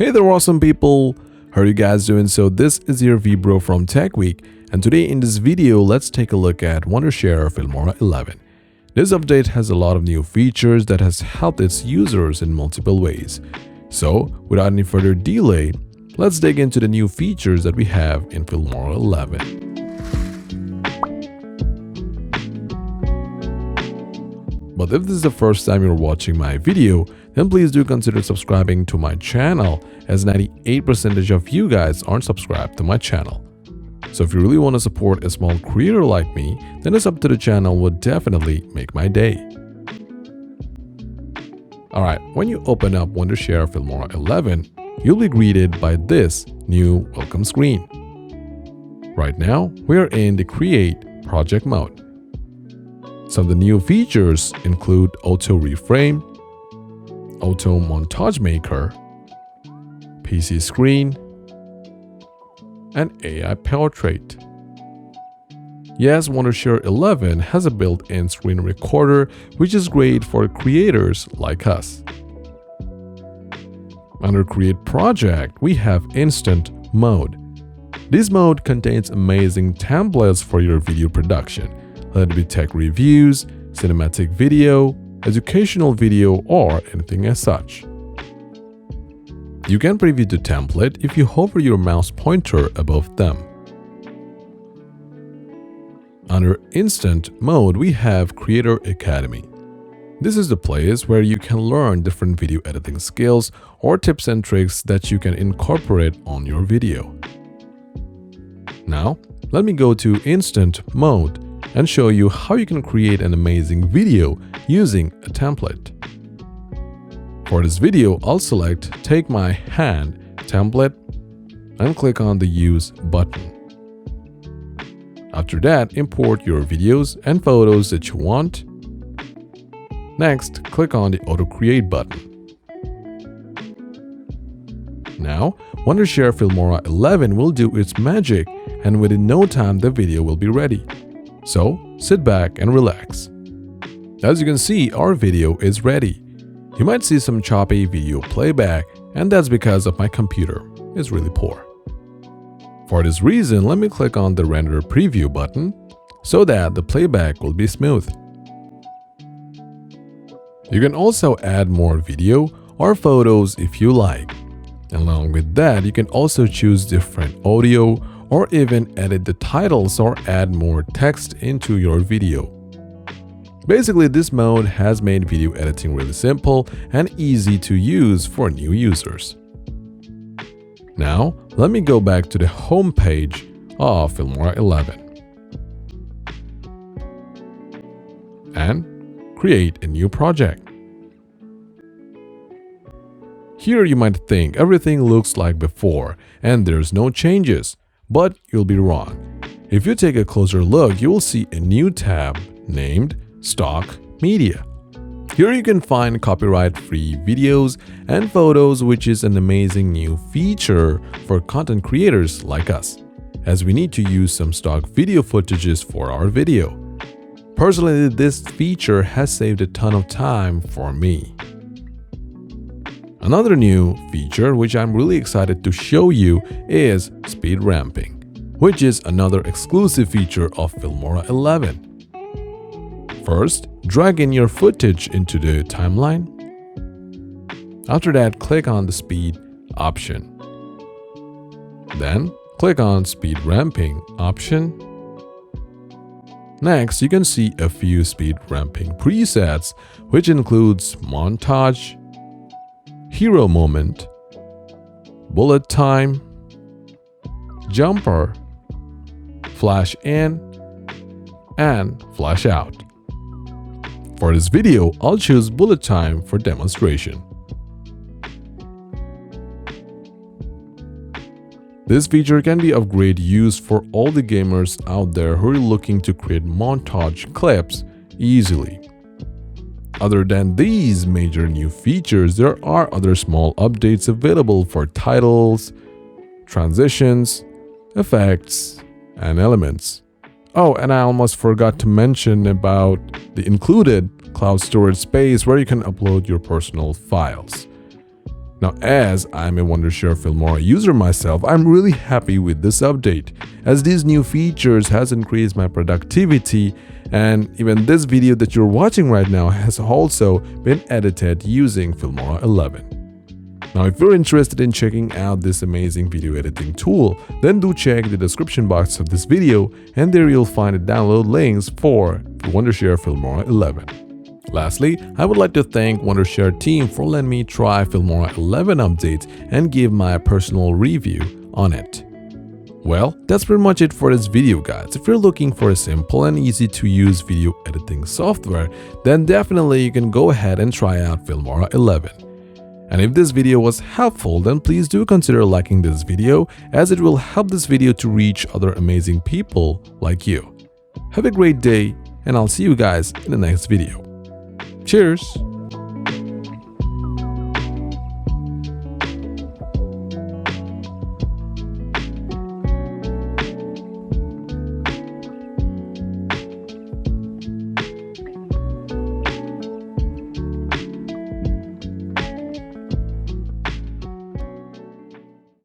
Hey there, awesome people! How are you guys doing? So this is your V-Bro from Tech Week, and today in this video, let's take a look at Wondershare Filmora 11. This update has a lot of new features that has helped its users in multiple ways. So without any further delay, let's dig into the new features that we have in Filmora 11. But if this is the first time you're watching my video, then please do consider subscribing to my channel, as 98% of you guys aren't subscribed to my channel. So if you really want to support a small creator like me, then a sub to the channel would definitely make my day. Alright, when you open up Wondershare Filmora 11, you'll be greeted by this new welcome screen. Right now, we are in the Create Project mode. Some of the new features include Auto Reframe, Auto Montage Maker, PC Screen, and AI Portrait. Yes, Wondershare 11 has a built-in screen recorder, which is great for creators like us. Under Create Project, we have Instant Mode. This mode contains amazing templates for your video production. Let it be tech reviews, cinematic video, educational video, or anything as such. You can preview the template if you hover your mouse pointer above them. Under Instant Mode, we have Creator Academy. This is the place where you can learn different video editing skills or tips and tricks that you can incorporate on your video. Now, let me go to Instant Mode and show you how you can create an amazing video using a template. For this video, I'll select Take My Hand template and click on the Use button. After that, import your videos and photos that you want. Next, click on the Auto Create button. Now, Wondershare Filmora 11 will do its magic, and within no time the video will be ready. So, sit back and relax. As you can see, our video is ready. You might see some choppy video playback, and that's because of my computer is really poor. For this reason, let me click on the Render Preview button so that the playback will be smooth. You can also add more video or photos if you like. Along with that, you can also choose different audio or even edit the titles or add more text into your video. Basically, this mode has made video editing really simple and easy to use for new users. Now, let me go back to the home page of Filmora 11 and create a new project. Here you might think everything looks like before and there's no changes. But you'll be wrong. If you take a closer look, you will see a new tab named Stock Media. Here you can find copyright-free videos and photos, which is an amazing new feature for content creators like us, as we need to use some stock video footages for our video. Personally, this feature has saved a ton of time for me. Another new feature which I'm really excited to show you is speed ramping, which is another exclusive feature of Filmora 11. First, drag in your footage into the timeline. After that, click on the speed option. Then, click on speed ramping option. Next, you can see a few speed ramping presets, which includes montage, hero moment, bullet time, jumper, flash in, and flash out. For this video, I'll choose bullet time for demonstration. This feature can be of great use for all the gamers out there who are looking to create montage clips easily. Other than these major new features, there are other small updates available for titles, transitions, effects, and elements. Oh, and I almost forgot to mention about the included cloud storage space where you can upload your personal files. Now, as I'm a Wondershare Filmora user myself, I'm really happy with this update, as these new features has increased my productivity, and even this video that you're watching right now has also been edited using Filmora 11. Now, if you're interested in checking out this amazing video editing tool, then do check the description box of this video, and there you'll find the download links for Wondershare Filmora 11. Lastly, I would like to thank Wondershare team for letting me try Filmora 11 update and give my personal review on it. Well, that's pretty much it for this video, guys. If you're looking for a simple and easy to use video editing software, then definitely you can go ahead and try out Filmora 11. And if this video was helpful, then please do consider liking this video, as it will help this video to reach other amazing people like you. Have a great day, and I'll see you guys in the next video. Cheers!